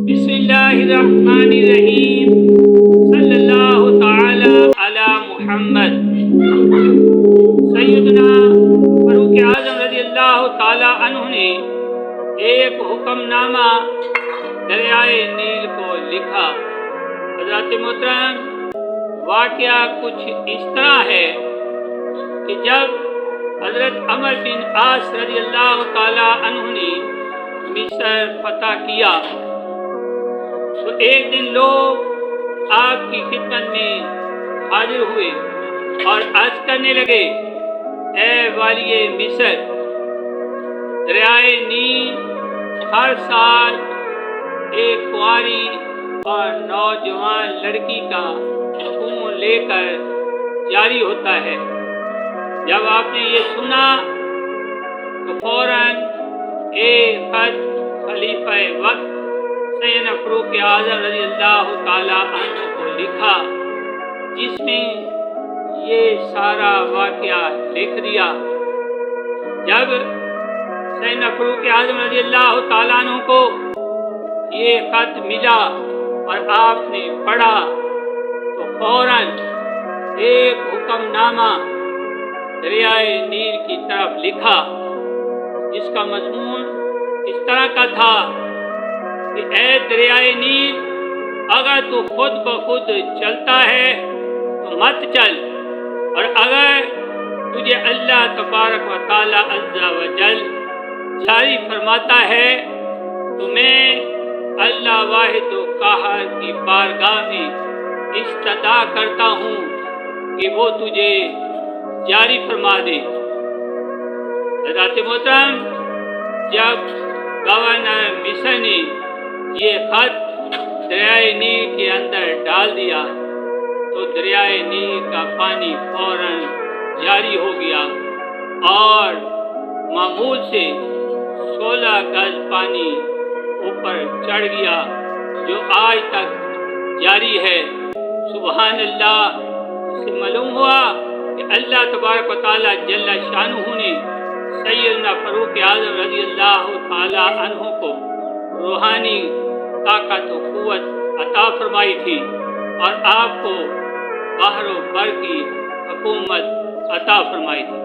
بسم اللہ الرحمن الرحیم، صلی اللہ تعالی علی محمد۔ سیدنا فاروق اعظم رضی اللہ تعالی عنہ نے ایک حکم نامہ دریائے نیل کو لکھا۔ حضرات محترم، واقعہ کچھ اس طرح ہے کہ جب حضرت عمر بن عاص رضی اللہ تعالی عنہ نے مصر فتح کیا تو ایک دن لوگ آپ کی خدمت میں حاضر ہوئے اور عرض کرنے لگے، اے والی مصر، دریائے نیل ہر سال ایک کنواری اور نوجوان لڑکی کا خون لے کر جاری ہوتا ہے۔ جب آپ نے یہ سنا تو فوراً ایک خط خلیفہ وقت سیدنا فاروق اعظم رضی اللہ تعالی عنہ کو لکھا، جس میں یہ سارا واقعہ لکھ دیا۔ جب سیدنا فاروق اعظم رضی اللہ تعالی عنہ کو یہ خط ملا اور آپ نے پڑھا تو فوراً ایک حکم نامہ دریائے نیل کی طرف لکھا، جس کا مضمون اس طرح کا تھا کہ اے دریائے نیل، اگر تو خود بخود چلتا ہے تو مت چل، اور اگر تجھے اللہ تبارک و تعالی عز و جل جاری فرماتا ہے تو میں اللہ واحد و قہار کی بارگاہ میں استدعا کرتا ہوں کہ وہ تجھے جاری فرما دے۔ حضرات محترم، جب گورنر مصر نے یہ خط دریائے نیل کے اندر ڈال دیا تو دریائے نیل کا پانی فوراً جاری ہو گیا اور معمول سے 16 گز پانی اوپر چڑھ گیا، جو آج تک جاری ہے۔ سبحان اللہ! اس سے معلوم ہوا کہ اللہ تبارک و تعالی جل شانہ نے سیدنا فاروق اعظم رضی اللہ تعالی عنہ کو روحانی طاقت و قوت عطا فرمائی تھی اور آپ کو بحر و بر کی حکومت عطا فرمائی تھی۔